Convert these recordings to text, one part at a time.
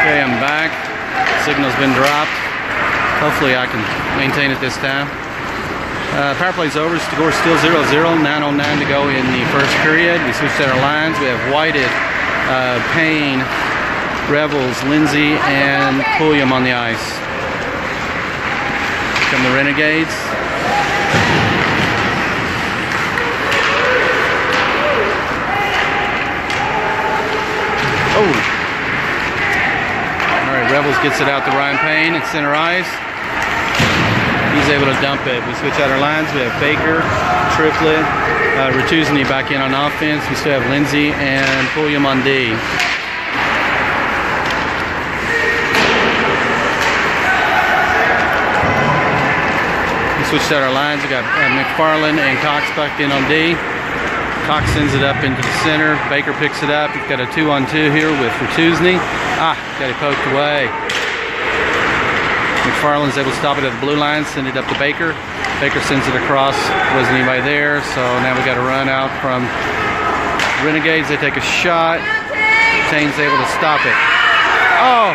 Okay, I'm back. Signal's been dropped. Hopefully I can maintain it this time. Power play's over. Score still 0-0. 9:09 to go in the first period. We switched out our lines. We have Whited, Payne, Revels, Lindsay, and Pulliam on the ice. Come the Renegades. Oh! Alright, Revels gets it out to Ryan Payne at center ice. He's able to dump it. We switch out our lines. We have Baker, Triplett, Retuzny back in on offense. We still have Lindsay and Pulliam on D. We switched out our lines. We got McFarland and Cox back in on D. Cox sends it up into the center. Baker picks it up. He's got a 2-on-2 here with Retuzny. Got it poked away. McFarland's able to stop it at the blue line, send it up to Baker. Baker sends it across. Wasn't anybody there, so now we got a run out from Renegades. They take a shot. Tane's able to stop it. Oh!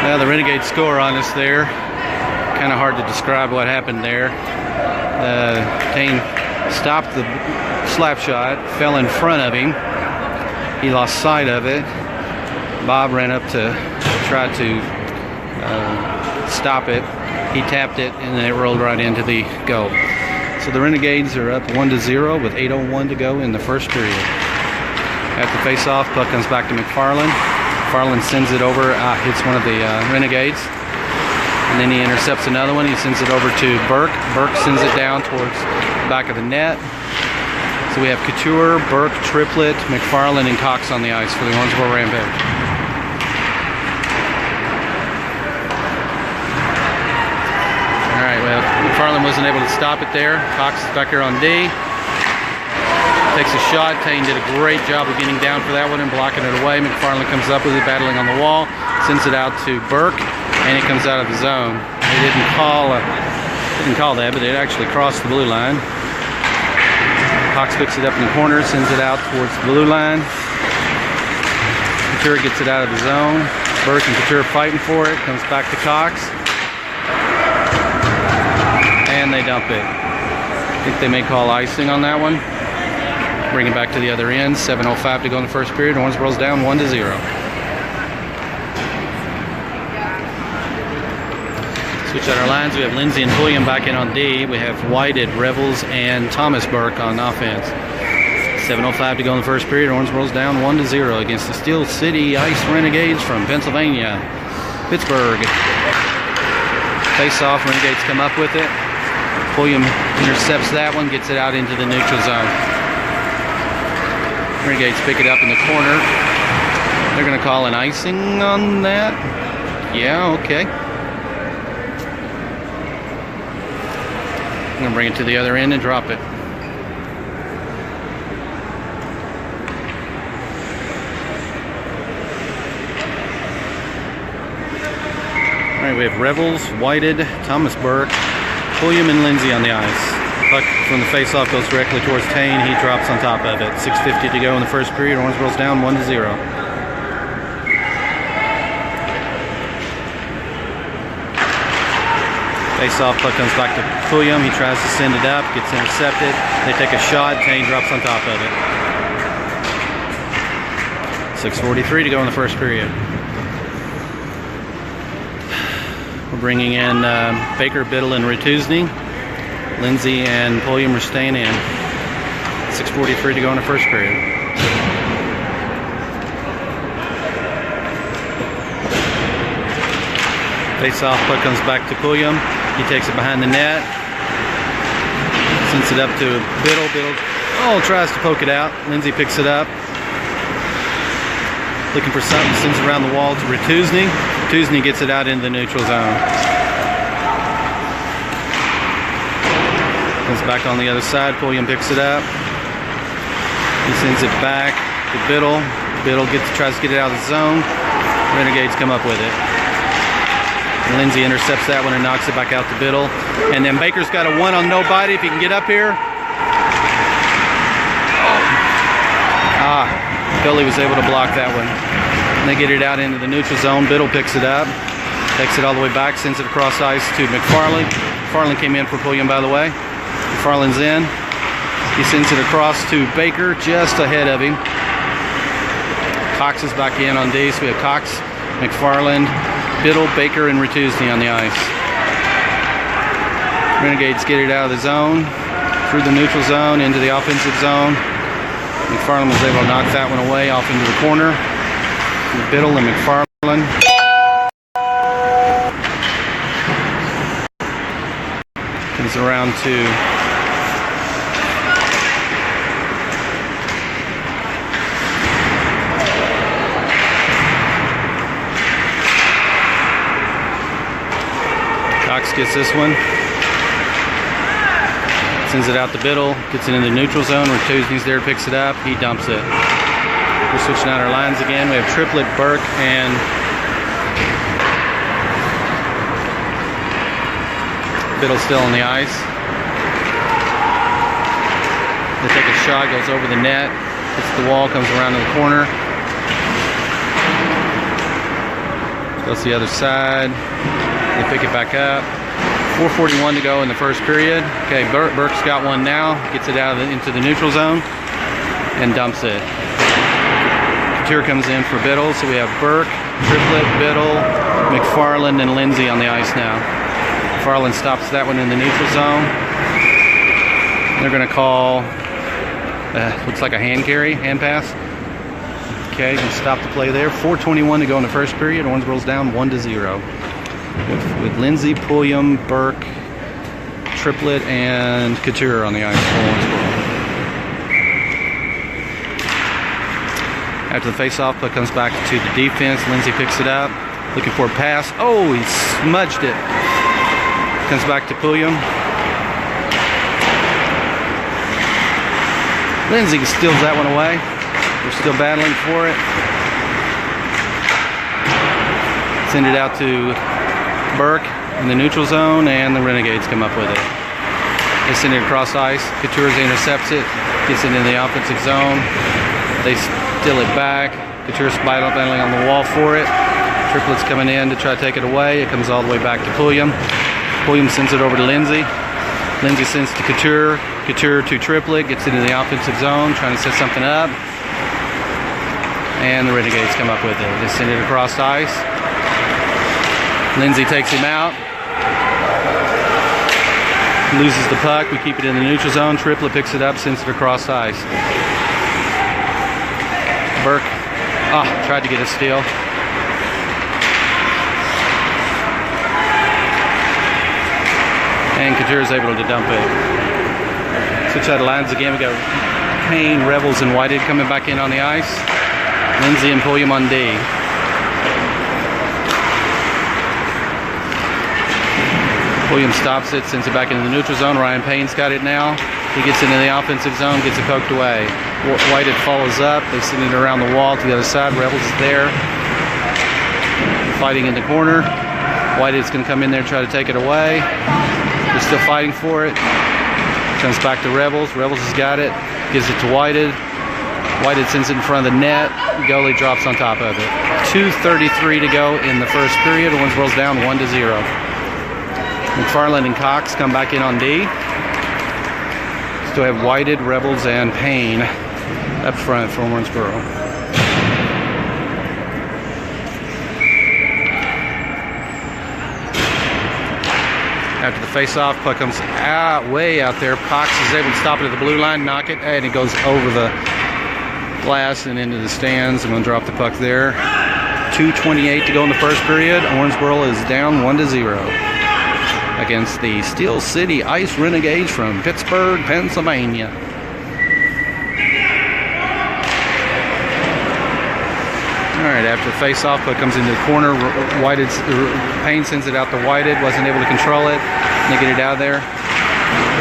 Well, the Renegades score on us there. Kind of hard to describe what happened there. Tane stopped the slap shot, fell in front of him. He lost sight of it. Bob ran up to try to stop it. He tapped it, and then it rolled right into the goal. So the Renegades are up 1-0 with 8:01 to go in the first period. After face-off, puck comes back to McFarland. McFarland sends it over, hits one of the Renegades. And then he intercepts another one. He sends it over to Burke. Burke sends it down towards the back of the net. So we have Couture, Burke, Triplett, McFarland, and Cox on the ice for the Owensboro Rampage. All right, well, McFarland wasn't able to stop it there. Cox is back here on D. Takes a shot. Tane did a great job of getting down for that one and blocking it away. McFarland comes up with it, battling on the wall. Sends it out to Burke. And it comes out of the zone. They didn't call that, but it actually crossed the blue line. Cox picks it up in the corner, sends it out towards the blue line. Couture gets it out of the zone. Burke and Couture fighting for it. Comes back to Cox. And they dump it. I think they may call icing on that one. Bring it back to the other end. 7:05 to go in the first period. Owensboro's down 1-0. Switch out our lines. We have Lindsay and Pulliam back in on D. We have Whited, Revels, and Thomas Burke on offense. 7:05 to go in the first period. Owensboro's down 1-0 against the Steel City Ice Renegades from Pennsylvania, Pittsburgh. Face off. Renegades come up with it. Pulliam intercepts that one, gets it out into the neutral zone. Renegades pick it up in the corner. They're going to call an icing on that. Yeah, okay. I'm going to bring it to the other end and drop it. All right, we have Revels, Whited, Thomas Burke, Pulliam, and Lindsay on the ice. Puck from the face-off goes directly towards Tane. He drops on top of it. 6:50 to go in the first period. Owensboro's down 1-0. Face-off, puck comes back to Pulliam. He tries to send it up, gets intercepted. They take a shot. Tane drops on top of it. 6:43 to go in the first period. We're bringing in Baker, Biddle, and Retuzny. Lindsay and Pulliam are staying in. 6:43 to go in the first period. Face-off, puck comes back to Pulliam. He takes it behind the net. Sends it up to Biddle. Biddle tries to poke it out. Lindsay picks it up. Looking for something, sends it around the wall to Retuzny. Retuzny gets it out into the neutral zone. Comes back on the other side. Pulliam picks it up. He sends it back to Biddle. Biddle tries to get it out of the zone. Renegades come up with it. Lindsay intercepts that one and knocks it back out to Biddle. And then Baker's got a 1 on nobody if he can get up here. Gully was able to block that one. And they get it out into the neutral zone. Biddle picks it up, takes it all the way back, sends it across ice to McFarland. McFarland came in for Pulliam, by the way. McFarland's in. He sends it across to Baker, just ahead of him. Cox is back in on D, so we have Cox, McFarland, Biddle, Baker, and Retusny on the ice. Renegades get it out of the zone, through the neutral zone, into the offensive zone. McFarland was able to knock that one away off into the corner. Biddle and McFarland. Comes around to Cox gets this one. Sends it out to Biddle, gets it in the neutral zone. Retusny's there, picks it up, he dumps it. We're switching out our lines again. We have Triplett, Burke, and Biddle still on the ice. They take a shot, goes over the net, hits the wall, comes around to the corner. Goes to the other side. They pick it back up. 4:41 to go in the first period. Okay, Burke's got one now. Gets it out into the neutral zone and dumps it. Couture comes in for Biddle. So we have Burke, Triplett, Biddle, McFarland, and Lindsay on the ice now. McFarland stops that one in the neutral zone. They're going to call, looks like a hand pass. Okay, can stop the play there. 4:21 to go in the first period. Owensboro's down 1-0. With Lindsay, Pulliam, Burke, Triplett, and Couture on the ice for Owensboro. After the face-off, puck comes back to the defense. Lindsay picks it up, looking for a pass. Oh, he smudged it. Comes back to Pulliam. Lindsay steals that one away. They're still battling for it. Send it out to Burke in the neutral zone, and the Renegades come up with it. They send it across ice. Couture intercepts it, gets it in the offensive zone. They steal it back. Couture's battling on the wall for it. Triplett's coming in to try to take it away. It comes all the way back to Pulliam. Pulliam sends it over to Lindsay. Lindsay sends to Couture. Couture to Triplett, gets into the offensive zone, trying to set something up. And the Renegades come up with it. They send it across ice. Lindsay takes him out. Loses the puck. We keep it in the neutral zone. Triplett picks it up, sends it across ice. Burke tried to get a steal. And Couture is able to dump it. Switch out of lines again. We got Payne, Revels, and Whitehead coming back in on the ice. Lindsay and Pulliam on D. Pulliam stops it, sends it back into the neutral zone. Ryan Payne's got it now. He gets into the offensive zone, gets it poked away. Whitehead follows up. They send it around the wall to the other side. Revels is there, fighting in the corner. Whitehead's going to come in there and try to take it away. They're still fighting for it. Comes back to Revels. Revels has got it. Gives it to Whitehead. Whitehead sends it in front of the net. Goalie drops on top of it. 2:33 to go in the first period. Owensboro's down 1-0. McFarland and Cox come back in on D. Still have Whitehead, Revels, and Payne up front for Owensboro. After the face-off, puck comes way out there. Cox is able to stop it at the blue line, knock it, and it goes over the glass and into the stands. I'm going to drop the puck there. 2:28 to go in the first period. Owensboro is down 1-0 against the Steel City Ice Renegades from Pittsburgh, Pennsylvania. All right, after the face-off, puck comes into the corner. Payne sends it out to Whitehead, wasn't able to control it. They get it out of there.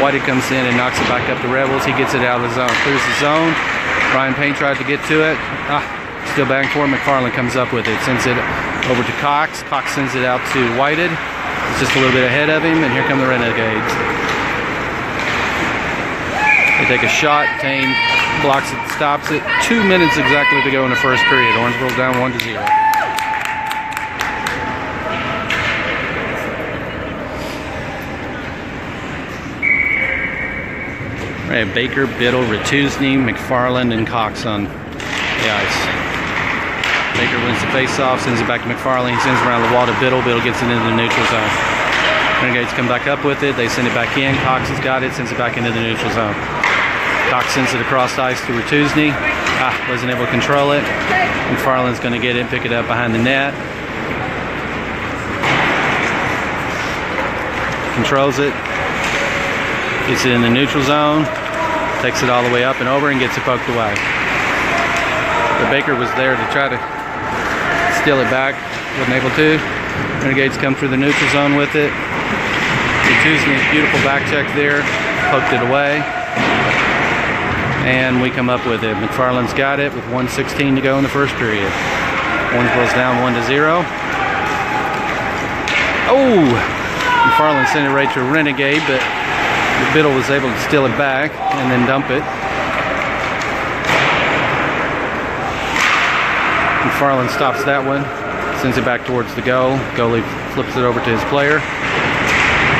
Whitehead comes in and knocks it back up to Revels. He gets it out of the zone, clears the zone. Ryan Payne tried to get to it. Still bang for it. McFarland comes up with it. Sends it over to Cox. Cox sends it out to Whited. It's just a little bit ahead of him, and here come the Renegades. They take a shot. Tane blocks it, stops it. 2 minutes exactly to go in the first period. Owensboro's down 1-0. We have Baker, Biddle, Retusny, McFarland, and Cox on the ice. Baker wins the face-off, sends it back to McFarland, sends it around the wall to Biddle. Biddle gets it into the neutral zone. Renegades come back up with it. They send it back in. Cox has got it, sends it back into the neutral zone. Cox sends it across the ice to Retusny. Wasn't able to control it. McFarland's going to get it, pick it up behind the net. Controls it. Gets it in the neutral zone. Takes it all the way up and over and gets it poked away. The Baker was there to try to steal it back. Wasn't able to. Renegades come through the neutral zone with it. Retusny, beautiful back check there. Poked it away. And we come up with it. McFarland's got it with 1:16 to go in the first period. Owensboro's down 1-0. Oh! McFarland sent it right to Renegade, but Biddle was able to steal it back and then dump it. McFarland stops that one, sends it back towards the goal. Goalie flips it over to his player.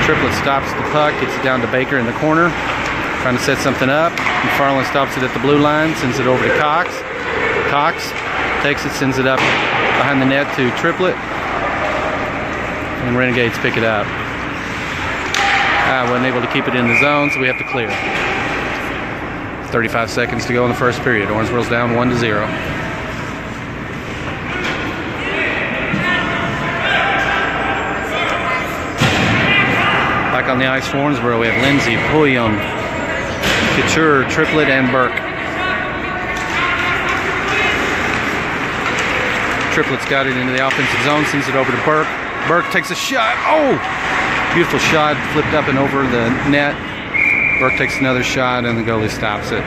Triplett stops the puck, gets it down to Baker in the corner, trying to set something up. McFarland stops it at the blue line, sends it over to Cox. Cox takes it, sends it up behind the net to Triplett. And Renegades pick it up. Wasn't able to keep it in the zone, so we have to clear. 35 seconds to go in the first period. Owensboro's down 1-0. Back on the ice for Owensboro, we have Lindsay, Pulliam, Couture, Triplett, and Burke. Triplett's got it into the offensive zone, sends it over to Burke. Burke takes a shot. Oh! Beautiful shot, flipped up and over the net. Burke takes another shot, and the goalie stops it.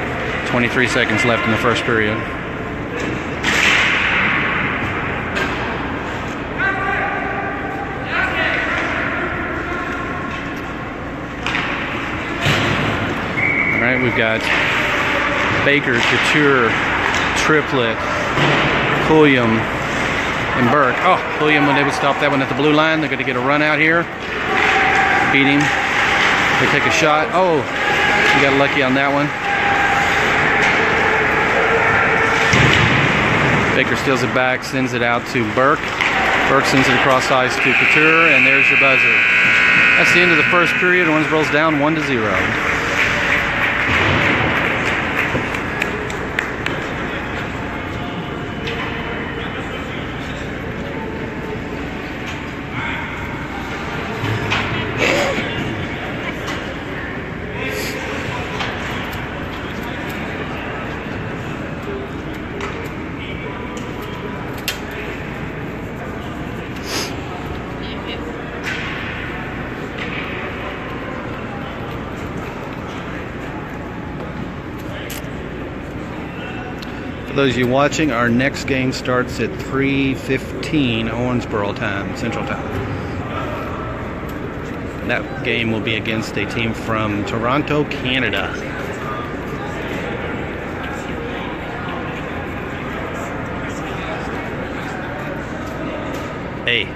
23 seconds left in the first period. All right, we've got Baker, Couture, Triplett, Pulliam, and Burke. Oh, Pulliam wasn't able to stop that one at the blue line. They're going to get a run out here. Beat him. They take a shot. Oh, we got lucky on that one. Baker steals it back, sends it out to Burke. Burke sends it across ice to Couture, and there's your buzzer. That's the end of the first period. Owensboro's down 1-0. For those of you watching, our next game starts at 3:15 Owensboro time, Central Time. That game will be against a team from Toronto, Canada. Hey.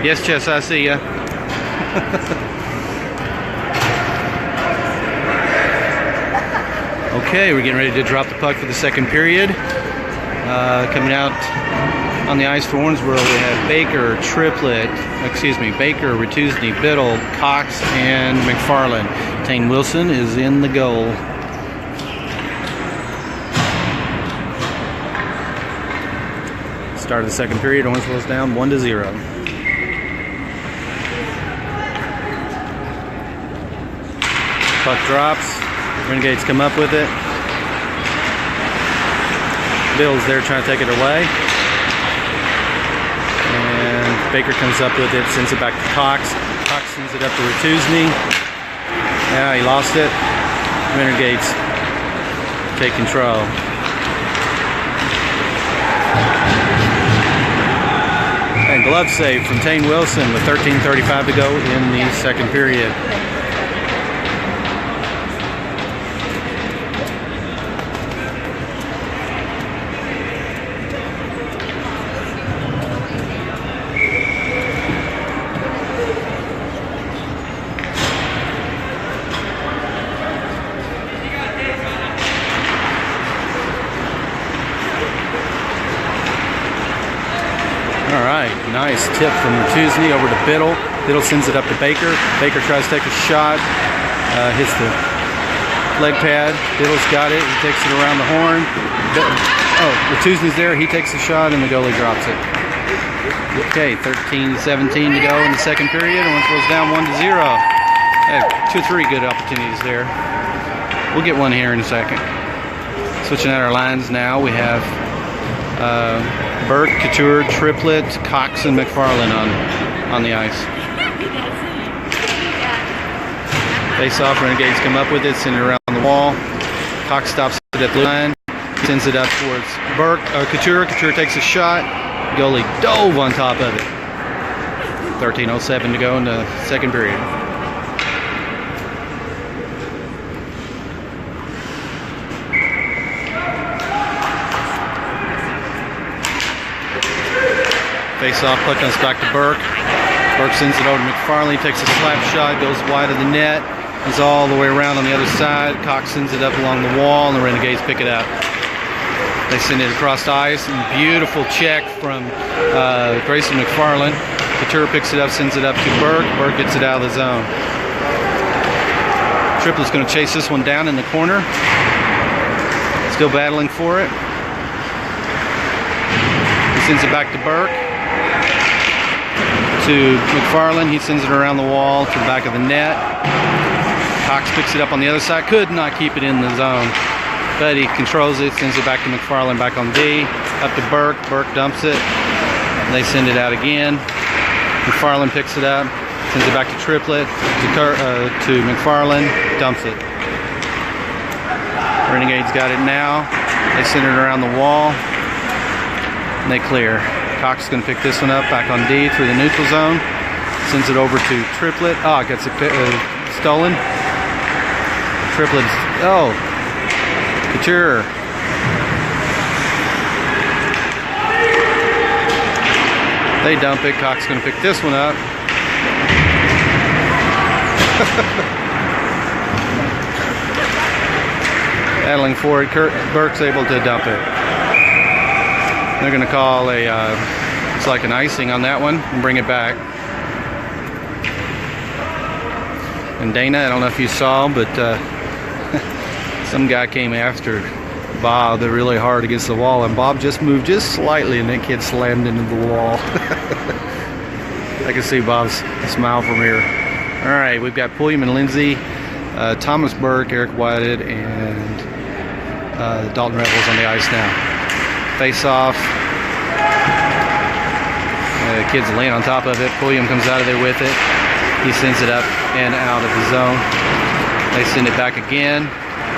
Yes, Chess, I see ya. Okay, we're getting ready to drop the puck for the second period. Coming out on the ice for Owensboro, we have Baker, Baker, Retusny, Biddle, Cox, and McFarland. Tane Wilson is in the goal. Start of the second period, Owensboro's down 1-0. Puck drops. Renegades come up with it. Bill's there trying to take it away. And Baker comes up with it, sends it back to Cox. Cox sends it up to Ratuzni. Yeah, he lost it. Renegades take control. And glove save from Tane Wilson with 13:35 to go in the second period. Alright, nice tip from Ratuzni over to Biddle. Biddle sends it up to Baker. Baker tries to take a shot, hits the leg pad. Biddle's got it, he takes it around the horn. Ratuzni's there, he takes the shot and the goalie drops it. Okay, 13-17 to go in the second period. Owensboro's down 1-0. Two or three good opportunities there. We'll get one here in a second. Switching out our lines now, we have Burke, Couture, Triplett, Cox, and McFarland on the ice. Face off, Renegades come up with it, send it around the wall. Cox stops it at the line, sends it up towards Burke, Couture. Couture takes a shot. Goalie dove on top of it. 13:07 to go in the second period. Face off, puck comes back to Burke. Burke sends it over to McFarland, takes a slap shot, goes wide of the net. He's all the way around on the other side. Cox sends it up along the wall, and the Renegades pick it up. They send it across the ice, and beautiful check from Grayson McFarland. Couture picks it up, sends it up to Burke. Burke gets it out of the zone. Triplett's going to chase this one down in the corner. Still battling for it. He sends it back to Burke. To McFarland, he sends it around the wall to the back of the net. Cox picks it up on the other side, could not keep it in the zone, but he controls it, sends it back to McFarland, back on D, up to Burke. Burke dumps it. They send it out again. McFarland picks it up, sends it back to Triplett, to McFarland, dumps it. Renegades got it now. They send it around the wall, and they clear. Cox is going to pick this one up, back on D through the neutral zone. Sends it over to Triplett. Gets it stolen. Triplett. Couture. They dump it. Cox is going to pick this one up. Battling for it. Burke's able to dump it. They're going to call it's like an icing on that one and bring it back. And Dana, I don't know if you saw, but some guy came after Bob really hard against the wall, and Bob just moved just slightly, and that kid slammed into the wall. I can see Bob's smile from here. All right, we've got Pulliam and Lindsay, Thomas Burke, Eric Whited, and Dalton Rebels on the ice now. Face off. The kid's laying on top of it. Pulliam comes out of there with it. He sends it up and out of the zone. They send it back again.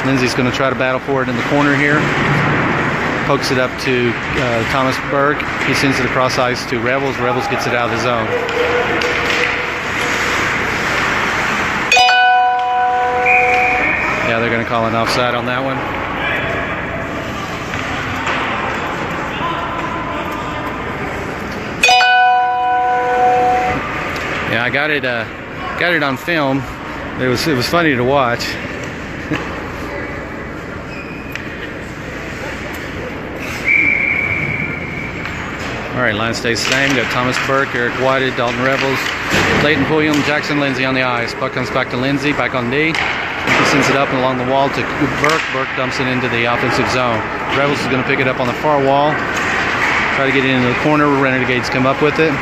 Lindsay's going to try to battle for it in the corner here. Pokes it up to Thomas Burke. He sends it across ice to Rebels. Rebels gets it out of the zone. Yeah, they're going to call an offside on that one. Yeah, I got it on film. It was funny to watch. All right, line stays the same. Got Thomas Burke, Eric Whited, Dalton Rebels, Clayton Pulliam, Jackson Lindsay on the ice. Puck comes back to Lindsay, back on D. He sends it up and along the wall to Burke. Burke dumps it into the offensive zone. Rebels is going to pick it up on the far wall. Try to get it into the corner. Renegades come up with it.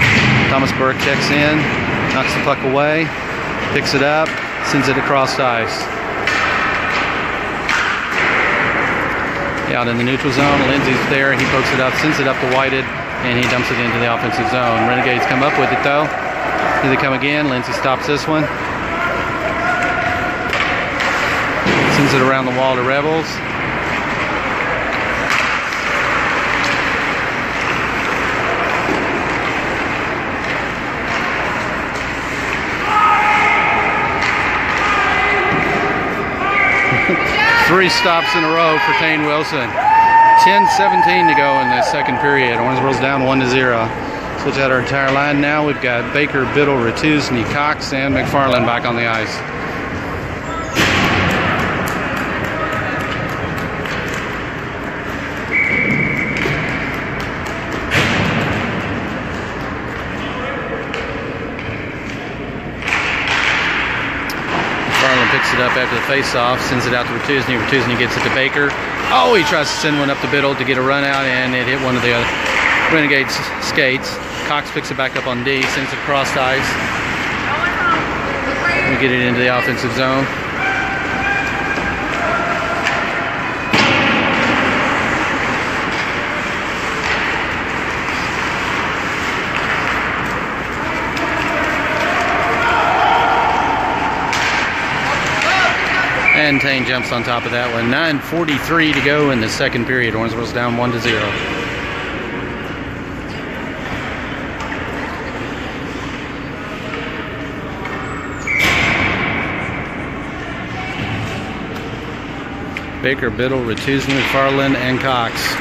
Thomas Burke checks in, knocks the puck away, picks it up, sends it across the ice. out in the neutral zone. Lindsey's there. He pokes it up, sends it up to Whited, and he dumps it into the offensive zone. Renegades come up with it though. Here they come again. Lindsey stops this one. Sends it around the wall to Rebels. Three stops in a row for Kane Wilson. 10:17 to go in the second period. Owensboro's down 1-0. Switch out our entire line now. We've got Baker, Biddle, Ratuzny, Cox, and McFarland back on the ice. Picks it up after the face-off, sends it out to Ratuzny. Ratuzny gets it to Baker. Oh, he tries to send one up to Biddle to get a run out, and it hit one of the other Renegades' skates. Cox picks it back up on D, sends it across the ice. We get it into the offensive zone. And Tane jumps on top of that one. 9:43 to go in the second period. Owensboro's down 1-0. Baker, Biddle, Ratuzny, McFarland, and Cox.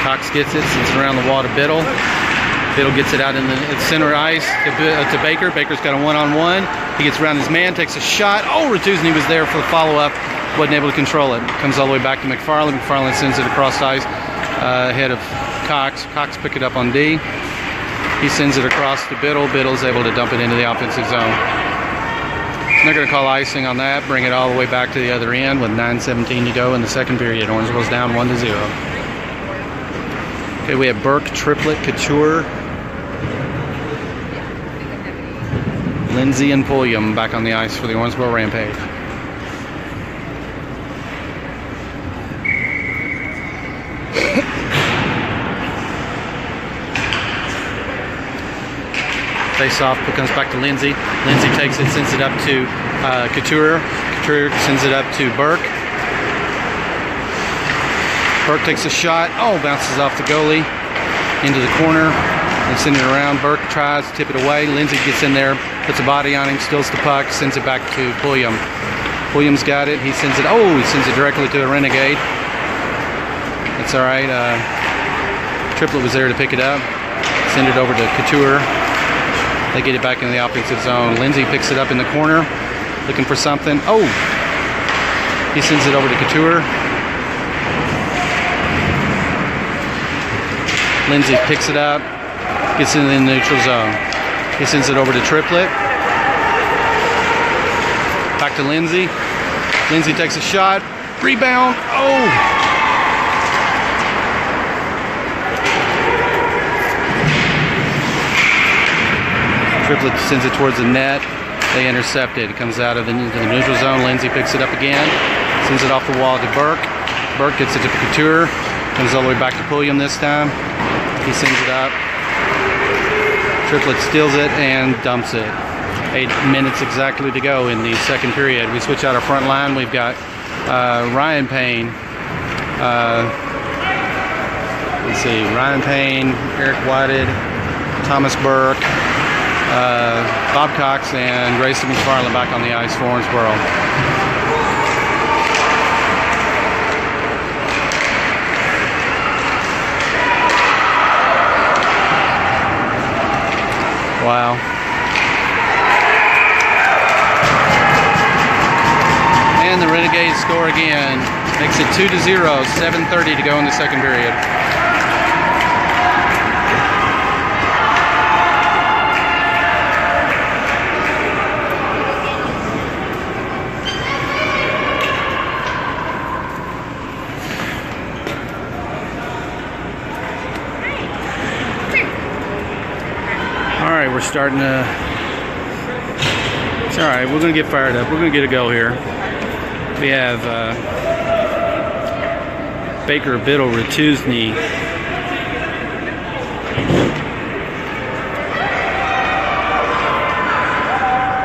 Cox gets it, sends it around the wall to Biddle. Biddle gets it out in the center ice to Baker. Baker's got a one-on-one. He gets around his man, takes a shot. Oh, Ratuzny was there for the follow-up. Wasn't able to control it. Comes all the way back to McFarland. McFarland sends it across the ice ahead of Cox. Cox pick it up on D. He sends it across to Biddle. Biddle's able to dump it into the offensive zone. They're going to call icing on that, bring it all the way back to the other end with 9:17 to go in the second period. Owensboro's down 1-0. Okay, we have Burke, Triplett, Couture, Lindsey, and Pulliam back on the ice for the Owensboro Rampage. Face off, comes back to Lindsey. Lindsey takes it, sends it up to Couture. Couture sends it up to Burke. Burke takes a shot. Oh, bounces off the goalie into the corner. They send it around. Burke tries to tip it away. Lindsey gets in there, puts a body on him, steals the puck, sends it back to Pulliam. Pulliam's got it. He sends it. Oh, he sends it directly to a Renegade. It's all right. Triplett was there to pick it up. Send it over to Couture. They get it back in the offensive zone. Lindsey picks it up in the corner, looking for something. Oh! He sends it over to Couture. Lindsey picks it up, gets it in the neutral zone. He sends it over to Triplett. Back to Lindsey. Lindsey takes a shot. Rebound. Oh! Triplett sends it towards the net. They intercept it. It comes out of the neutral zone. Lindsey picks it up again. Sends it off the wall to Burke. Burke gets it to Couture. Comes all the way back to Pulliam this time. He sends it up. Triplett steals it and dumps it. 8 minutes exactly to go in the second period. We switch out our front line. We've got Ryan Payne. Let's see. Ryan Payne, Eric Whited, Thomas Burke, Bob Cox, and Grayson McFarland back on the ice for Owensboro. Wow. And the Renegades score again. Makes it 2-0, 7:30 to go in the second period. We're starting to, it's all right, we're going to get fired up. We're going to get a go here. We have Baker Biddle Retuzny.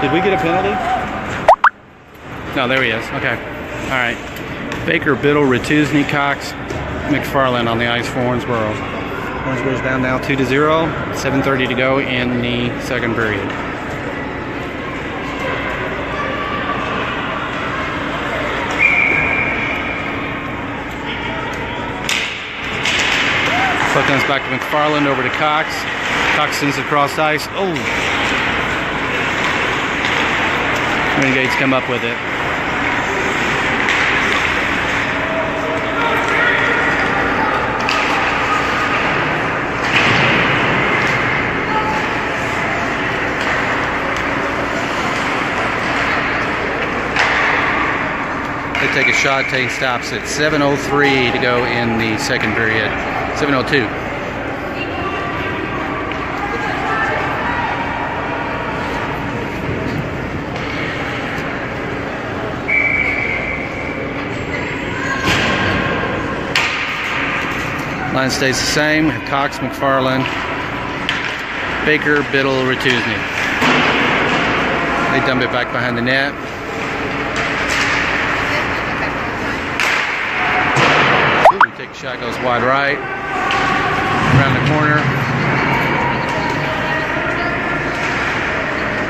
Did we get a penalty? No, there he is. Okay. All right. Baker Biddle Retuzny, Cox, McFarland on the ice for Owensboro. Owensboro's down now 2-0. 7:30 to go in the second period. Puck comes back to McFarland, over to Cox. Cox sends it across ice. Oh! Renegades come up with it. They take a shot, Tate stops it. 7:03 to go in the second period. 7:02. Line stays the same. We have Cox, McFarland, Baker, Biddle, Retuzny. They dump it back behind the net. Ooh, take a shot, goes wide right. Around the corner.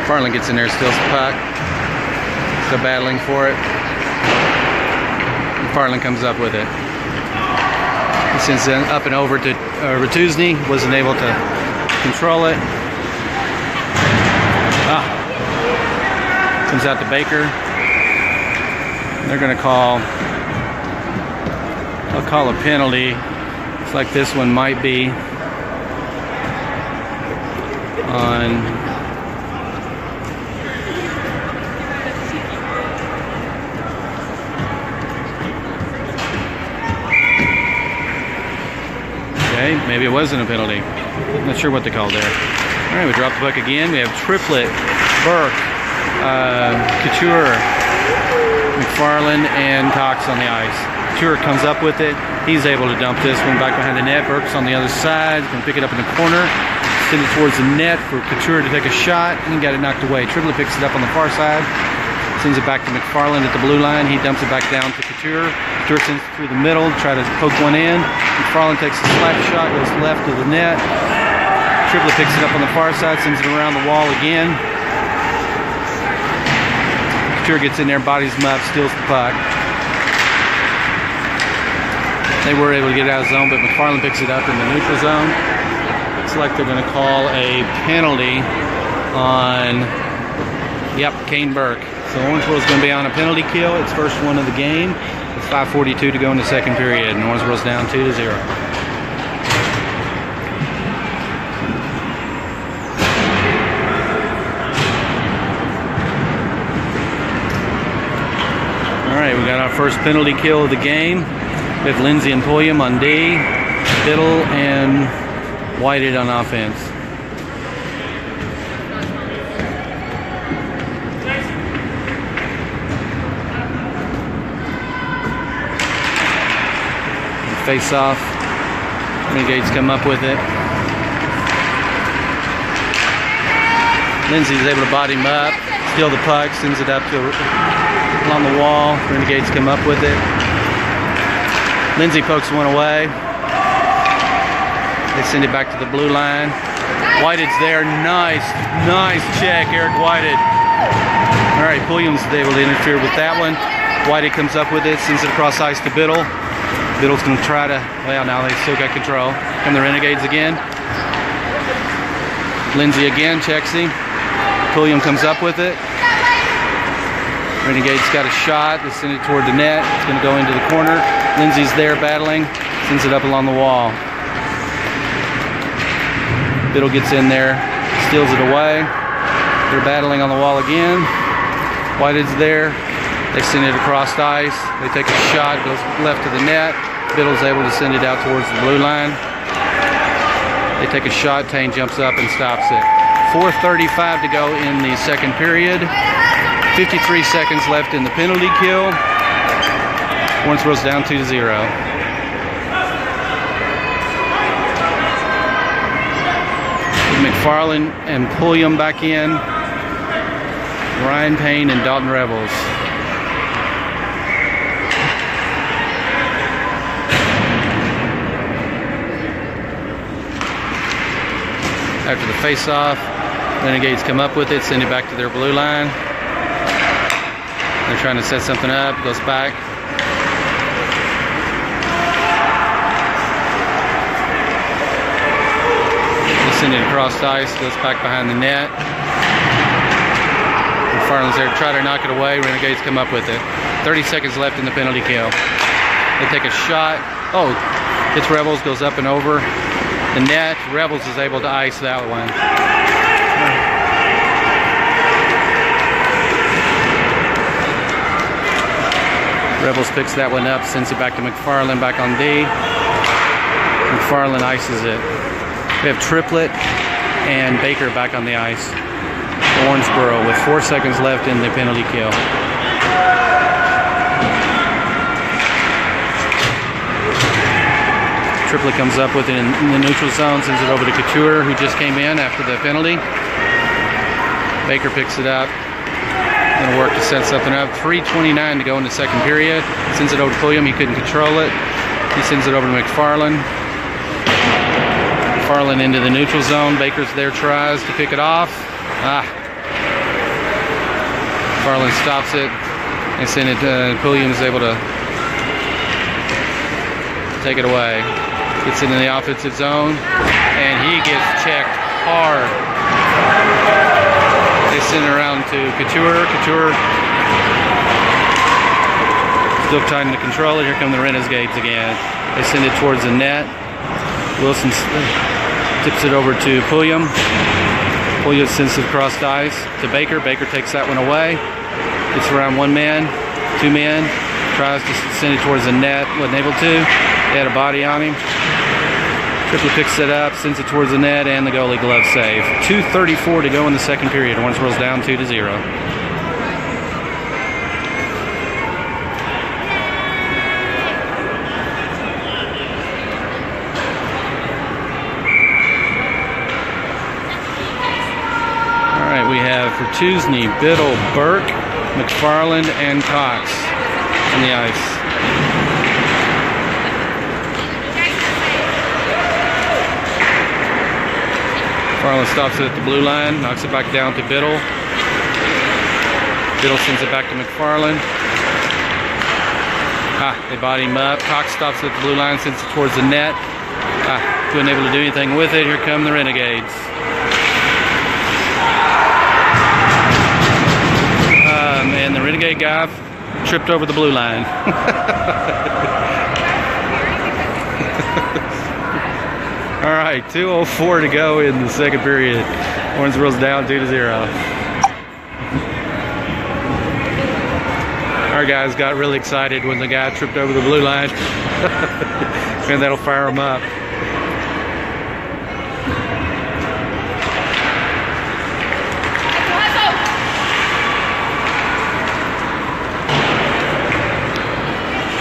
McFarland gets in there, steals the puck. Still battling for it. McFarland comes up with it. Since then, up and over to Retuzny, wasn't able to control it. Comes out to Baker. They're going to I'll call a penalty. Looks like this one might be on maybe it wasn't a penalty. I'm not sure what they called there. All right, we drop the puck again. We have Triplet, Burke, Couture, McFarland, and Cox on the ice. Couture comes up with it. He's able to dump this one back behind the net. Burke's on the other side. He's going to pick it up in the corner. Send it towards the net for Couture to take a shot. And got it knocked away. Triplet picks it up on the far side. Sends it back to McFarland at the blue line. He dumps it back down to Couture. Couture sends it through the middle, try to poke one in. McFarland takes a slap shot, goes left of the net. Triplet picks it up on the far side, sends it around the wall again. Couture gets in there, bodies him up, steals the puck. They were able to get it out of zone, but McFarland picks it up in the neutral zone. Looks like they're going to call a penalty on, Kane Burke. So Owensboro's going to be on a penalty kill. It's first one of the game. With 5:42 to go in the second period, and Owensboro's down 2-0. All right, we got our first penalty kill of the game. We have Lindsay and Pulliam on D, Biddle and Whited on offense. Face off. Renegades come up with it. Lindsay's able to body him up, steal the puck, sends it up to along the wall. Renegades come up with it. Lindsay pokes one away. They send it back to the blue line. Whited's there. Nice check, Eric Whited. All right, Pulliam's able to interfere with that one. Whited comes up with it, sends it across ice to Biddle. Biddle's going to try to, well, now they still got control. Come the Renegades again. Lindsay again checks him. Pulliam comes up with it. Renegades got a shot. They send it toward the net. It's going to go into the corner. Lindsay's there battling. Sends it up along the wall. Biddle gets in there. Steals it away. They're battling on the wall again. Whited's there. They send it across ice. They take a shot. Goes left to the net. Biddle's able to send it out towards the blue line. They take a shot. Tane jumps up and stops it. 4:35 to go in the second period. 53 seconds left in the penalty kill. Owensboro's down 2-0. McFarland and Pulliam back in. Ryan Payne and Dalton Rebels. After the face-off, Renegades come up with it, send it back to their blue line. They're trying to set something up, goes back. They send it across the ice, goes back behind the net. McFarland's there to try to knock it away. Renegades come up with it. 30 seconds left in the penalty kill. They take a shot. Oh, hits Rebels, goes up and over the net. Rebels is able to ice that one. Rebels picks that one up, sends it back to McFarland, back on D. McFarland ices it. We have Triplett and Baker back on the ice. Owensboro with 4 seconds left in the penalty kill. Triplett comes up with it in the neutral zone, sends it over to Couture, who just came in after the penalty. Baker picks it up. Gonna work to set something up. 3:29 to go in the second period. Sends it over to Pulliam. He couldn't control it. He sends it over to McFarland. McFarland into the neutral zone. Baker's there, tries to pick it off. McFarland stops it and send it to Pulliam. Is able to take it away. Gets into the offensive zone and he gets checked hard. They send it around to Couture. Couture still trying to control it. Here come the Renegades again. They send it towards the net. Wilson tips it over to Pulliam. Pulliam sends it across the ice to Baker. Baker takes that one away. Gets around one man, two men. Tries to send it towards the net. Wasn't able to. They had a body on him. Triplett picks it up, sends it towards the net, and the goalie glove save. 2:34 to go in the second period. Owensboro's down 2-0. All right, we have for Tuesday, Biddle, Burke, McFarland, and Cox on the ice. McFarland stops it at the blue line, knocks it back down to Biddle. Biddle sends it back to McFarland. They body him up. Cox stops it at the blue line, sends it towards the net. Wasn't able to do anything with it. Here come the Renegades. And the Renegade guy tripped over the blue line. All right, 2:04 to go in the second period. Owensboro's down 2-0. Our guys got really excited when the guy tripped over the blue line. And that'll fire them up.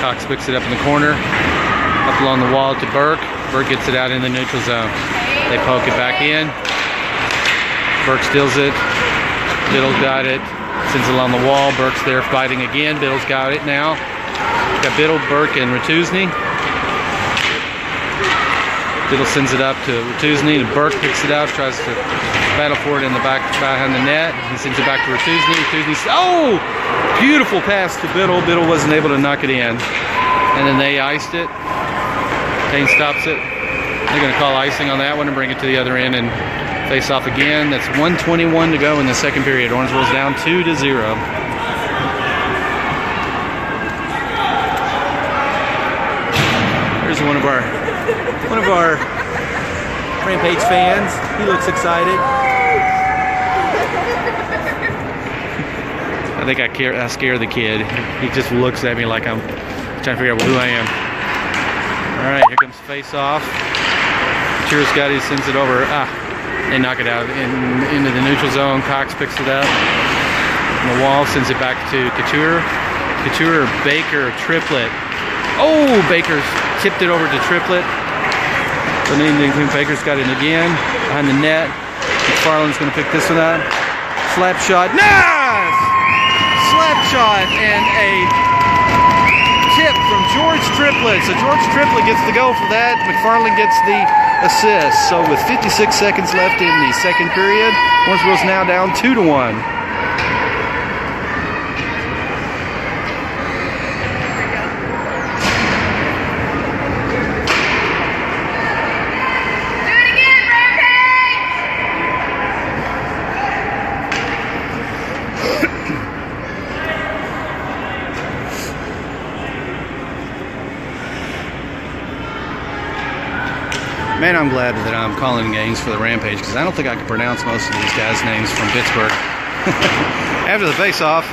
Cox picks it up in the corner, up along the wall to Burke. Burke gets it out in the neutral zone. They poke it back in. Burke steals it. Biddle's got it. Sends it along the wall. Burke's there fighting again. Biddle's got it now. Got Biddle, Burke, and Ratuzny. Biddle sends it up to Ratuzny. Burke picks it up, tries to battle for it in the back behind the net. He sends it back to Ratuzny. Ratuzny, oh! Beautiful pass to Biddle. Biddle wasn't able to knock it in. And then they iced it. Payne stops it. They're going to call icing on that one and bring it to the other end and face off again. That's 1:21 to go in the second period. Owensboro's down 2-0. There's one of our Rampage fans. He looks excited. I think I scare the kid. He just looks at me like I'm trying to figure out who I am. All right, here comes face-off. Couture's got it, sends it over. They knock it out into the neutral zone. Cox picks it up on the wall, sends it back to Couture. Couture, Baker, Triplett. Oh, Baker's tipped it over to Triplett. So then Baker's got it again behind the net. McFarland's going to pick this one up. Slap shot. Nice! Slap shot and a tip from George Triplett. So George Triplett gets the goal for that. McFarland gets the assist. So with 56 seconds left in the second period, Owensboro's now down 2-1. Man, I'm glad that I'm calling games for the Rampage because I don't think I can pronounce most of these guys' names from Pittsburgh. After the face-off,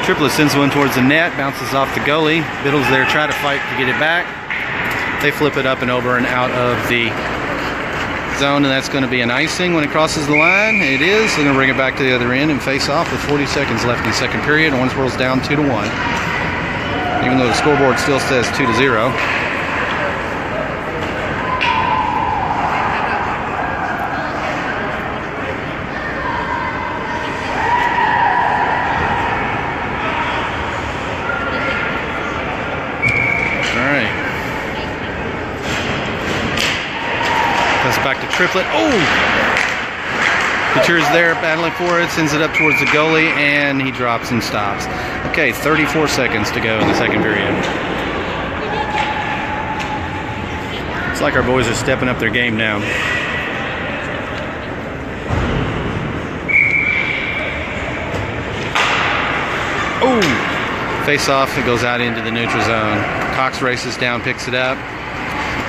Triplett sends one towards the net, bounces off the goalie. Biddle's there, try to fight to get it back. They flip it up and over and out of the zone, and that's going to be an icing when it crosses the line. It is. They're going to bring it back to the other end and face off with 40 seconds left in the second period. Owensboro's down 2-1, even though the scoreboard still says 2-0. Back to Triplett. Oh! Couture's there battling for it, sends it up towards the goalie, and he drops and stops. Okay, 34 seconds to go in the second period. It's like our boys are stepping up their game now. Oh! Face off, it goes out into the neutral zone. Cox races down, picks it up,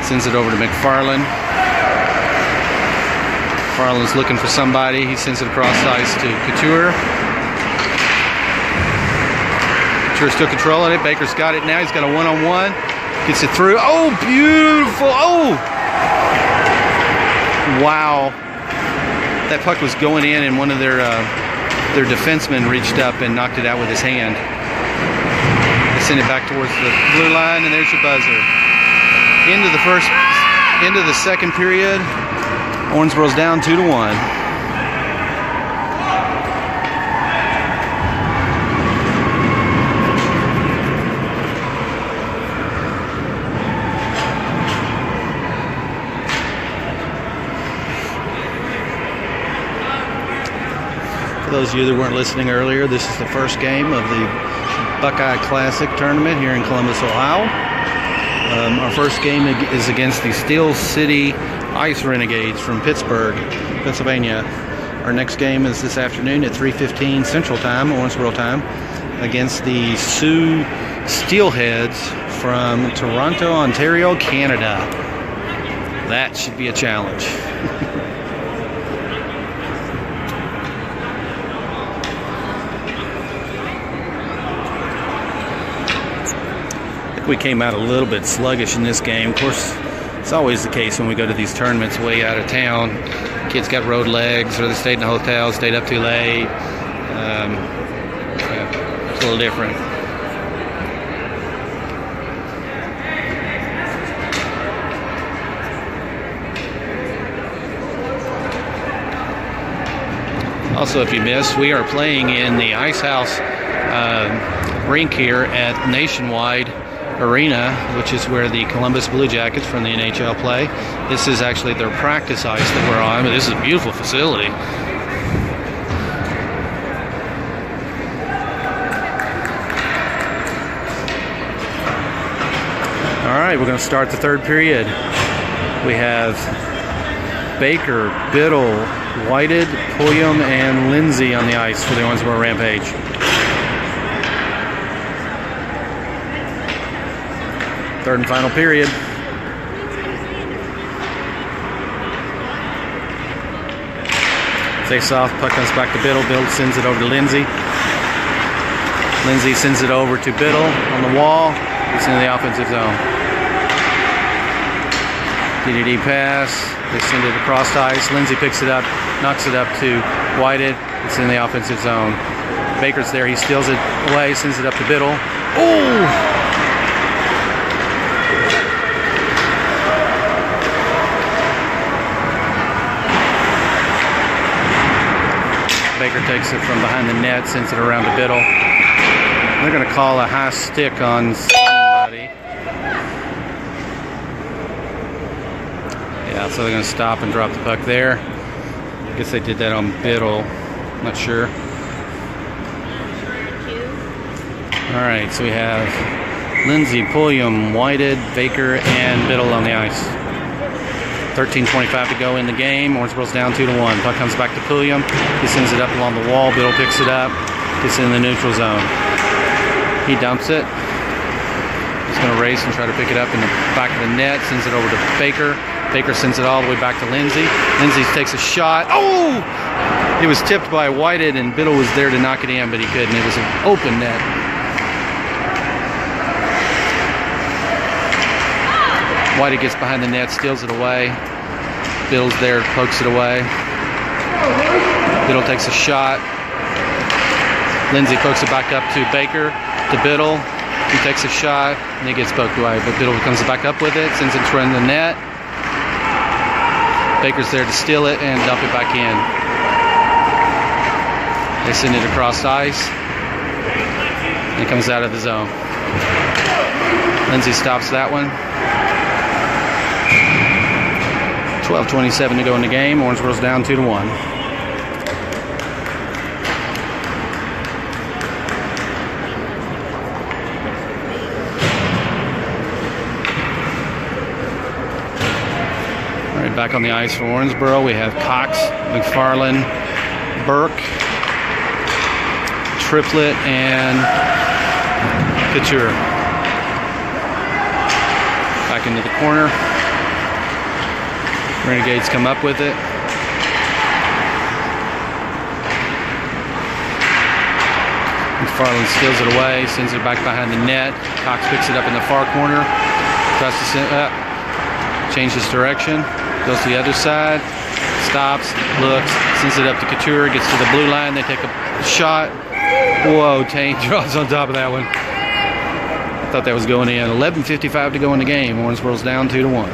sends it over to McFarland. McFarland's looking for somebody. He sends it across the ice to Couture. Couture still controlling it. Baker's got it now. He's got a one-on-one. Gets it through. Oh, beautiful. Oh! Wow. That puck was going in, and one of their defensemen reached up and knocked it out with his hand. They send it back towards the blue line, and there's your buzzer. Into the second period. Owensboro's down 2-1. For those of you that weren't listening earlier, this is the first game of the Buckeye Classic tournament here in Columbus, Ohio. Our first game is against the Steel City Ice Renegades from Pittsburgh, Pennsylvania. Our next game is this afternoon at 3:15 Central Time, Owensboro time, against the Sioux Steelheads from Toronto, Ontario, Canada. That should be a challenge. We came out a little bit sluggish in this game. Of course, it's always the case when we go to these tournaments way out of town. Kids got road legs, or they stayed in a hotel, stayed up too late. It's a little different. Also, if you missed, we are playing in the Ice House rink here at Nationwide Arena, which is where the Columbus Blue Jackets from the NHL play. This is actually their practice ice that we're on, but this is a beautiful facility. All right, we're going to start the third period. We have Baker, Biddle, Whited, Pulliam, and Lindsay on the ice for the Owensboro Rampage. Third and final period. Face off, puck comes back to Biddle. Biddle sends it over to Lindsay. Lindsay sends it over to Biddle on the wall. It's in the offensive zone. DDD pass. They send it across the ice. Lindsay picks it up, knocks it up to Whited. It's in the offensive zone. Baker's there. He steals it away, sends it up to Biddle. Oh! Baker takes it from behind the net, sends it around to Biddle. They're going to call a high stick on somebody. Yeah, so they're going to stop and drop the puck there. I guess they did that on Biddle. Not sure. All right, so we have Lindsay, Pulliam, Whited, Baker, and Biddle on the ice. 13:25 to go in the game. Owensboro's down 2-1. Puck comes back to Pulliam. He sends it up along the wall. Biddle picks it up. Gets in the neutral zone. He dumps it. He's going to race and try to pick it up in the back of the net. Sends it over to Baker. Baker sends it all the way back to Lindsay. Lindsay takes a shot. Oh! He was tipped by Whited, and Biddle was there to knock it in, but he couldn't. It was an open net. Whited gets behind the net, steals it away. Biddle's there, pokes it away. Biddle takes a shot. Lindsay pokes it back up to Baker, to Biddle. He takes a shot, and he gets poked away. But Biddle comes back up with it, sends it in the net. Baker's there to steal it and dump it back in. They send it across ice. It comes out of the zone. Lindsay stops that one. 12:27 to go in the game. Owensboro's down 2-1. All right, back on the ice for Owensboro. We have Cox, McFarland, Burke, Triplett, and Couture. Back into the corner. Renegades come up with it. McFarland steals it away, sends it back behind the net. Cox picks it up in the far corner. Tries to send up. Changes direction. Goes to the other side. Stops. Looks. Sends it up to Couture. Gets to the blue line. They take a shot. Whoa, Tain draws on top of that one. I thought that was going in. 11:55 to go in the game. Owensboro's down 2-1.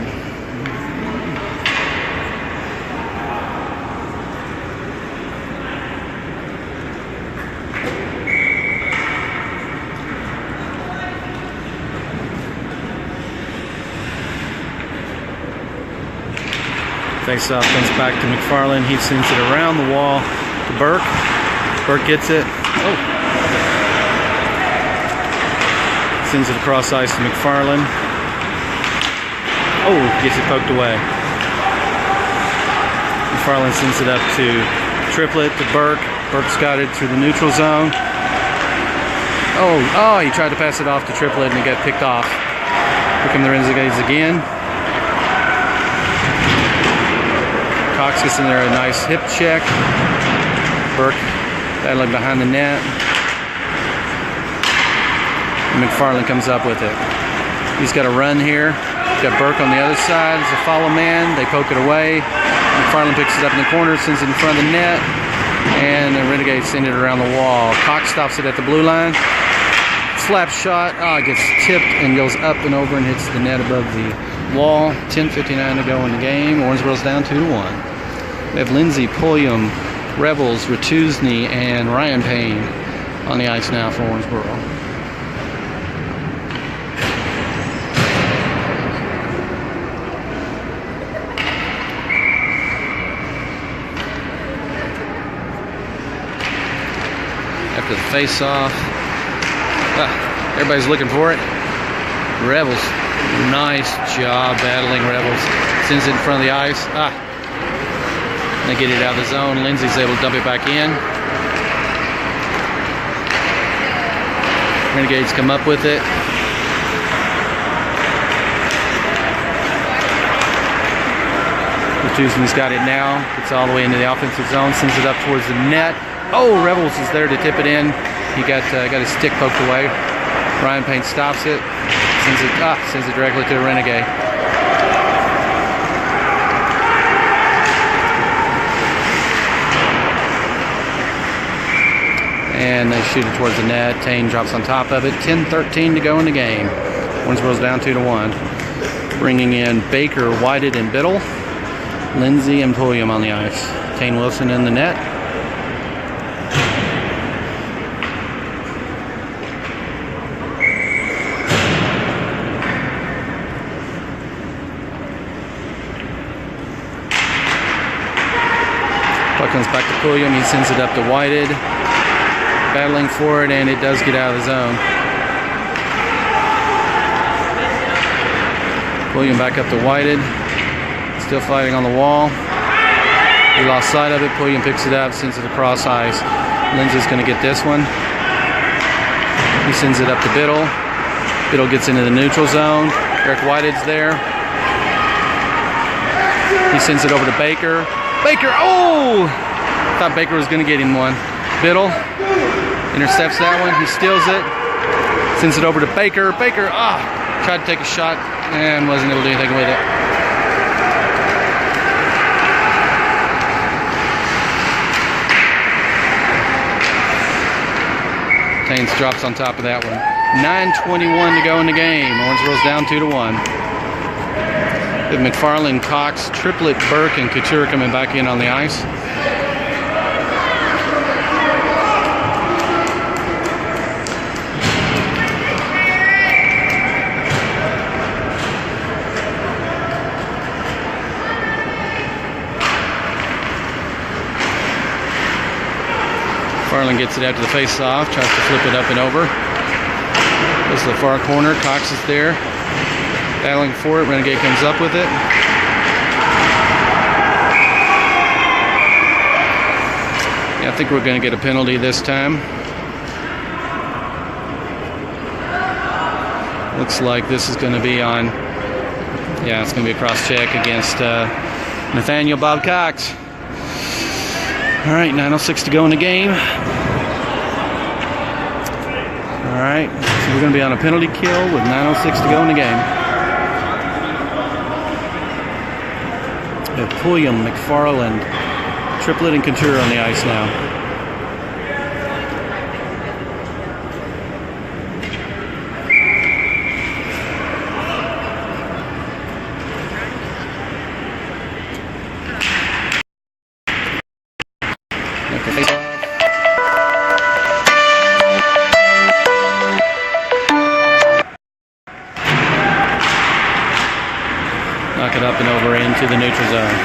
Face-off comes back to McFarland. He sends it around the wall to Burke. Burke gets it. Oh. Sends it across ice to McFarland. Oh, gets it poked away. McFarland sends it up to Triplett, to Burke. Burke's got it through the neutral zone. Oh, he tried to pass it off to Triplett and he got picked off. Here come the Renegades again. Cox gets in there, a nice hip check. Burke battling behind the net. And McFarland comes up with it. He's got a run here. Got Burke on the other side as a follow man. They poke it away. McFarland picks it up in the corner, sends it in front of the net, and the Renegades send it around the wall. Cox stops it at the blue line. Slap shot. It gets tipped and goes up and over and hits the net above the wall. 10:59 to go in the game. Owensboro's down 2-1. We have Lindsay, Pulliam, Revels, Ratuzny, and Ryan Payne on the ice now for Owensboro. After the face-off, everybody's looking for it. Revels, nice job battling Revels. Sends it in front of the ice. They get it out of the zone. Lindsay's able to dump it back in. Renegades come up with it. Ratuzny's got it now. Gets all the way into the offensive zone. Sends it up towards the net. Oh, Revels is there to tip it in. He got his stick poked away. Ryan Payne stops it. Sends it directly to a Renegade. And they shoot it towards the net. Tain drops on top of it. 10:13 to go in the game. Owensboro's down 2-1. Bringing in Baker, Whited, and Biddle. Lindsay and Pulliam on the ice. Tain Wilson in the net. comes back to Pulliam. He sends it up to Whited. Battling for it, and it does get out of the zone. Pulliam back up to Whited. Still fighting on the wall. He lost sight of it. Pulliam picks it up, sends it across ice. Lindsay's going to get this one. He sends it up to Biddle. Biddle gets into the neutral zone. Eric Whited's there. He sends it over to Baker. Baker, oh! Thought Baker was going to get him one. Biddle intercepts that one. He steals it. Sends it over to Baker. Baker, tried to take a shot and wasn't able to do anything with it. Taines drops on top of that one. 9:21 to go in the game. Owensboro's down 2-1. With McFarland, Cox, Triplett, Burke, and Couture coming back in on the ice. McFarland gets it out to the face-off, tries to flip it up and over. Goes to the far corner. Cox is there, battling for it. Renegade comes up with it. Yeah, I think we're going to get a penalty this time. Looks like this is going to be on. Yeah, it's going to be a cross-check against Nathaniel Bob Cox. All right, 9:06 to go in the game. All right, so we're going to be on a penalty kill with 9:06 to go in the game. We have Pulliam, McFarland, Triplett, and Couture on the ice now. Knock it up and over into the neutral zone.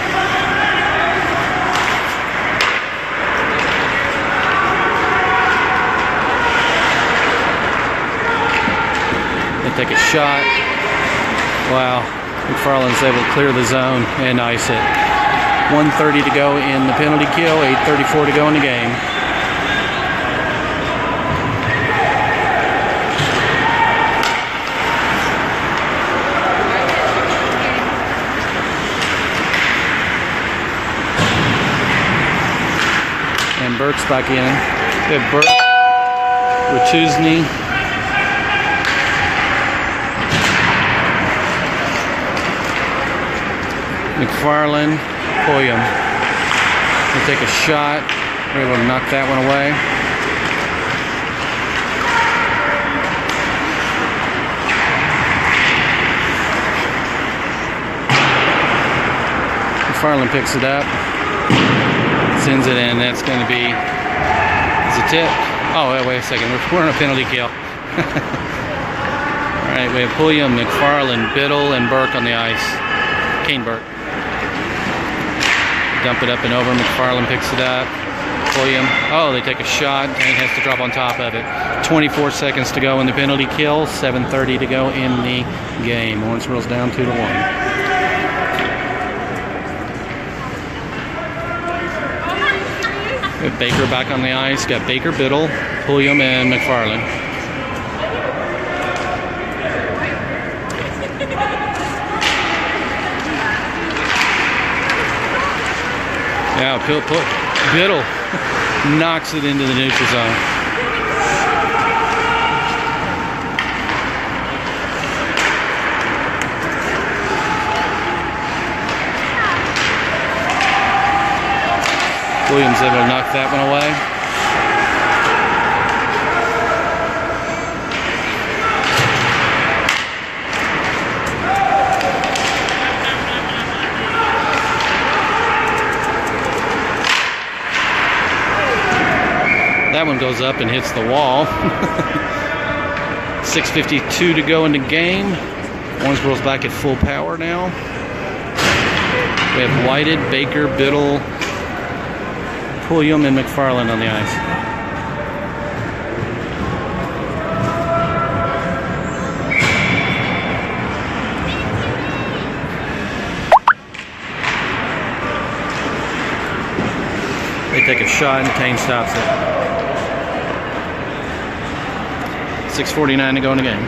They take a shot. Wow. McFarland's able to clear the zone and ice it. 1:30 to go in the penalty kill, 8:34 to go in the game. And Burke's back in. We have Burke, Wachusny, McFarland, Pulliam. We'll take a shot. We're able to knock that one away. McFarland picks it up. Sends it in. That's going to be. It's a tip. Oh, wait a second. We're on a penalty kill. All right, we have Pulliam, McFarland, Biddle, and Burke on the ice. Kane Burke. Dump it up and over. McFarland picks it up. Pulliam. Oh, they take a shot. Kane has to drop on top of it. 24 seconds to go in the penalty kill. 7:30 to go in the game. Owensboro's down 2-1. We have Baker back on the ice. Got Baker, Biddle, Pulliam, and McFarland. Yeah, Biddle knocks it into the neutral zone. Williams able to knock that one away. That one goes up and hits the wall. 6:52 to go in the game. Owensboro's back at full power now. We have Whited, Baker, Biddle, Pulliam and McFarland on the ice. They take a shot and Kane stops it. 6:49 to go in the game.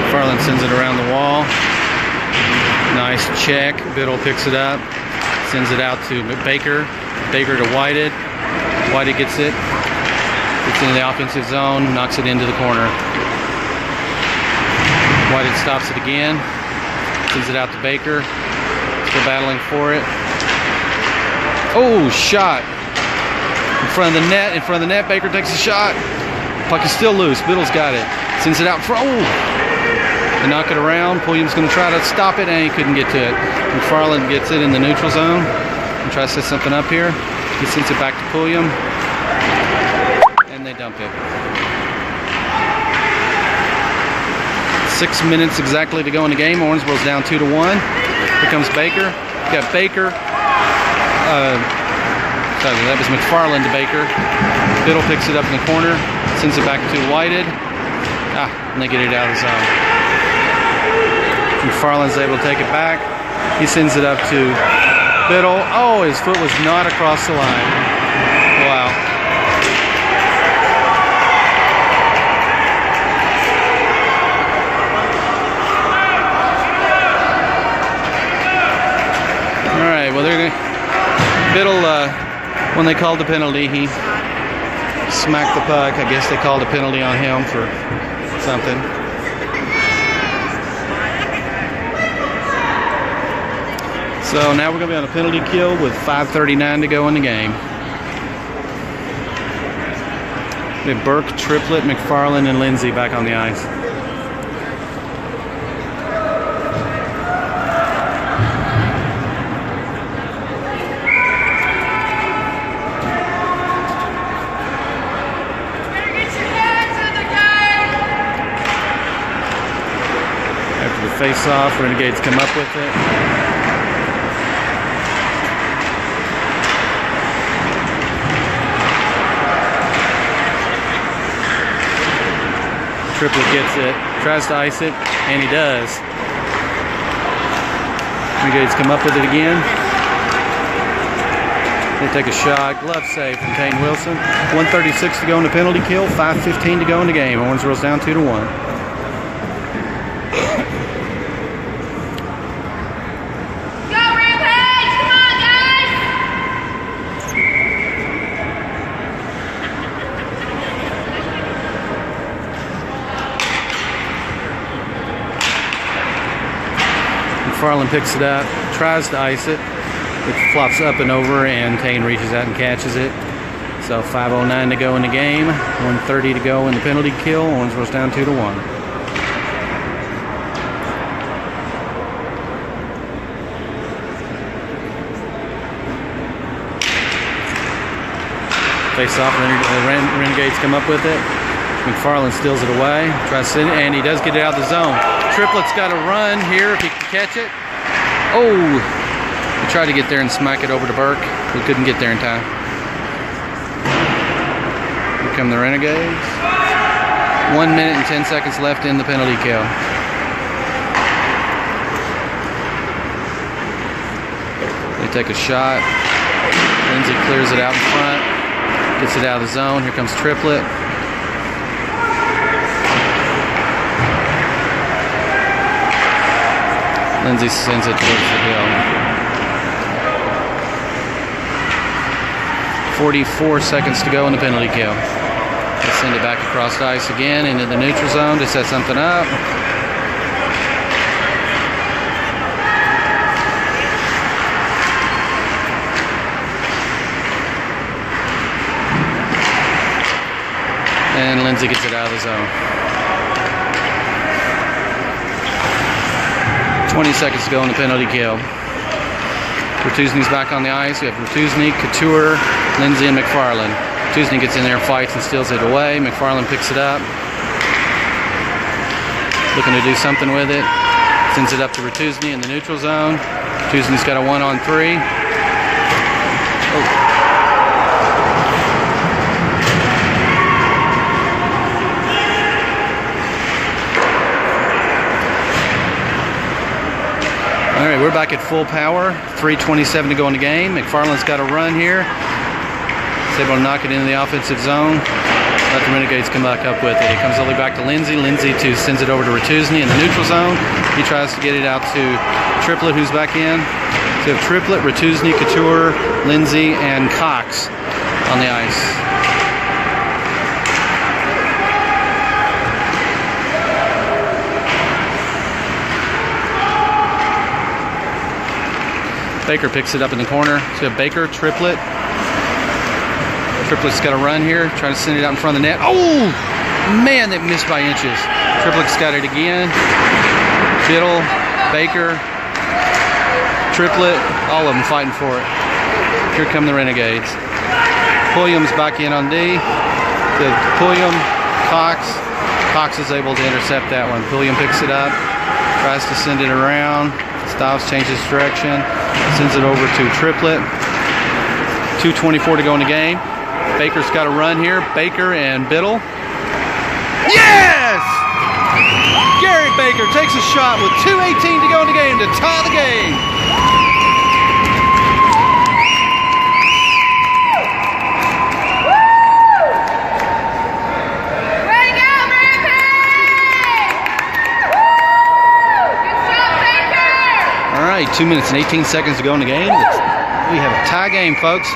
McFarland sends it around the wall. Nice check. Biddle picks it up. Sends it out to Baker. Baker to Whited. Whited gets it. Gets into the offensive zone. Knocks it into the corner. Whited stops it again. Sends it out to Baker. Still battling for it. Oh, shot. In front of the net. In front of the net. Baker takes a shot. Puck is still loose. Biddle's got it. Sends it out front. Oh. They knock it around. Pulliam's going to try to stop it, and he couldn't get to it. McFarland gets it in the neutral zone and tries to set something up here. He sends it back to Pulliam, and they dump it. 6 minutes exactly to go in the game. Owensboro's down 2-1. Here comes Baker. You got Baker. Sorry, that was McFarland to Baker. Biddle picks it up in the corner, sends it back to Whited. And they get it out of the zone. McFarland's able to take it back. He sends it up to Biddle. Oh, his foot was not across the line. Wow. All right, well, they're gonna, Biddle, when they called the penalty, he smacked the puck. I guess they called a penalty on him for something. So now we're going to be on a penalty kill with 5:39 to go in the game. We have Burke, Triplett, McFarland, and Lindsay back on the ice. After the face-off, Renegades come up with it. Triplett gets it, tries to ice it, and he does. Renegades come up with it again. They take a shot, glove save from Kane Wilson. 1:36 to go in the penalty kill, 5:15 to go in the game. Owensboro's down 2-1. McFarland picks it up, tries to ice it. It flops up and over, and Kane reaches out and catches it. So 5:09 to go in the game, 1:30 to go in the penalty kill. Owensboro's down 2-1. Face off, Renegades come up with it. McFarland steals it away, tries to send it, and he does get it out of the zone. Triplett's got to run here if he can catch it. Oh! He tried to get there and smack it over to Burke, but couldn't get there in time. Here come the Renegades. 1 minute and 10 seconds left in the penalty kill. They take a shot. Lindsay clears it out in front. Gets it out of the zone. Here comes Triplett. Lindsay sends it towards the hill. 44 seconds to go in the penalty kill. They send it back across the ice again into the neutral zone to set something up. And Lindsay gets it out of the zone. 20 seconds to go in the penalty kill. Bertuzni's back on the ice. We have Bertuzny, Couture, Lindsay, and McFarland. Bertuzny gets in there, fights, and steals it away. McFarland picks it up. looking to do something with it. Sends it up to Retuzny in the neutral zone. Retuzny's got a 1-on-3. Oh. All right, we're back at full power. 3:27 to go in the game. McFarland's got a run here. He's able to knock it into the offensive zone. Let the Renegades come back up with it. It comes all the way back to Lindsay. Lindsay sends it over to Retuzny in the neutral zone. He tries to get it out to Triplett, who's back in. So we have Triplett, Retuzny, Couture, Lindsay, and Cox on the ice. Baker picks it up in the corner. So we have Baker, Triplett. Triplett's got a run here, trying to send it out in front of the net. Oh, man, they missed by inches. Triplett's got it again. Biddle, Baker, Triplett, all of them fighting for it. Here come the Renegades. Pulliam's back in on D. The Pulliam, Cox. Cox is able to intercept that one. Pulliam picks it up, tries to send it around. Stops, changes direction, sends it over to Triplett. 2:24 to go in the game. Baker's got a run here. Baker and Biddle. Yes! Gary Baker takes a shot with 2:18 to go in the game to tie the game. Way to go, Baker! Good job, Baker! All right, 2 minutes and 18 seconds to go in the game. We have a tie game, folks.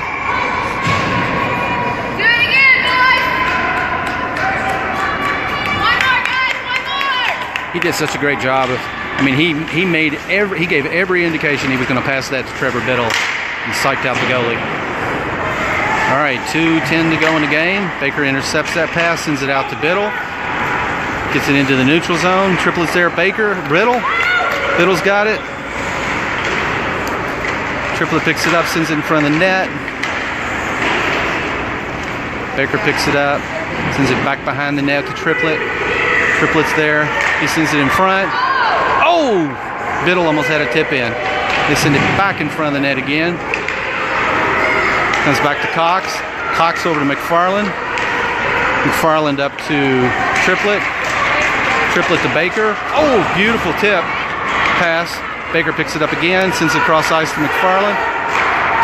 He did such a great job of, I mean, he gave every indication he was going to pass that to Trevor Biddle and psyched out the goalie. All right, 2:10 to go in the game. Baker intercepts that pass, sends it out to Biddle. Gets it into the neutral zone. Triplett's there, Baker, Biddle. Biddle's got it. Triplett picks it up, sends it in front of the net. Baker picks it up, sends it back behind the net to Triplett. Triplett's there. He sends it in front. Oh! Biddle almost had a tip in. They send it back in front of the net again. Comes back to Cox. Cox over to McFarland. McFarland up to Triplett. Triplett to Baker. Oh, beautiful tip. Pass. Baker picks it up again. Sends it across ice to McFarland.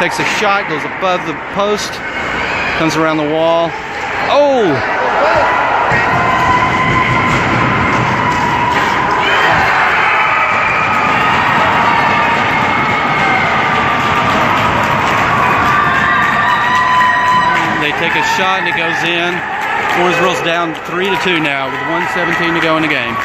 Takes a shot. Goes above the post. Comes around the wall. Oh! They take a shot and it goes in. Floresville's down 3-2 now with 1:17 to go in the game.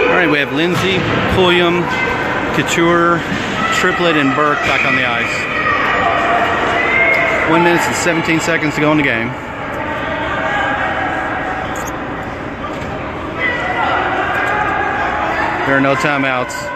All right, we have Lindsay, Pulliam, Couture, Triplett, and Burke back on the ice. 1 minute and 17 seconds to go in the game. There are no timeouts.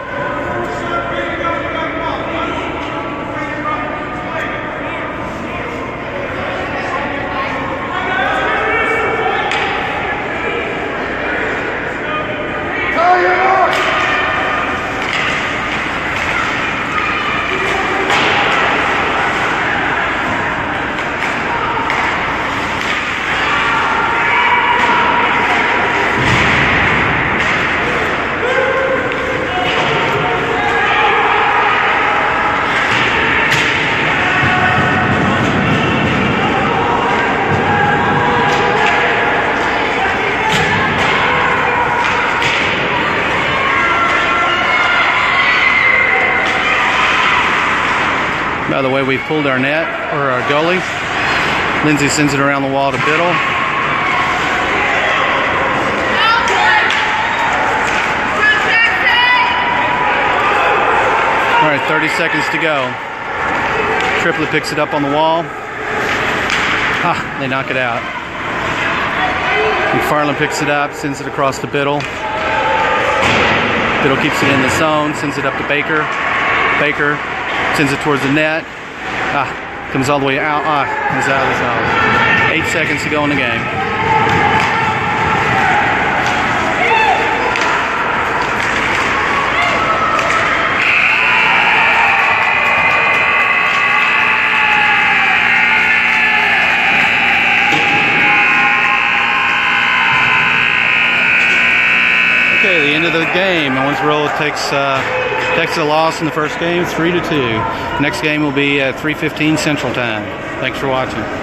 By the way, we pulled our net, or our goalie. Lindsay sends it around the wall to Biddle. All right, 30 seconds to go. Triplett picks it up on the wall. They knock it out. McFarland picks it up, sends it across to Biddle. Biddle keeps it in the zone, sends it up to Baker. Baker sends it towards the net. Comes all the way out. Comes out of the zone. 8 seconds to go in the game. Okay, the end of the game. Owensboro takes a loss in the first game, 3-2. Next game will be at 3:15 Central Time. Thanks for watching.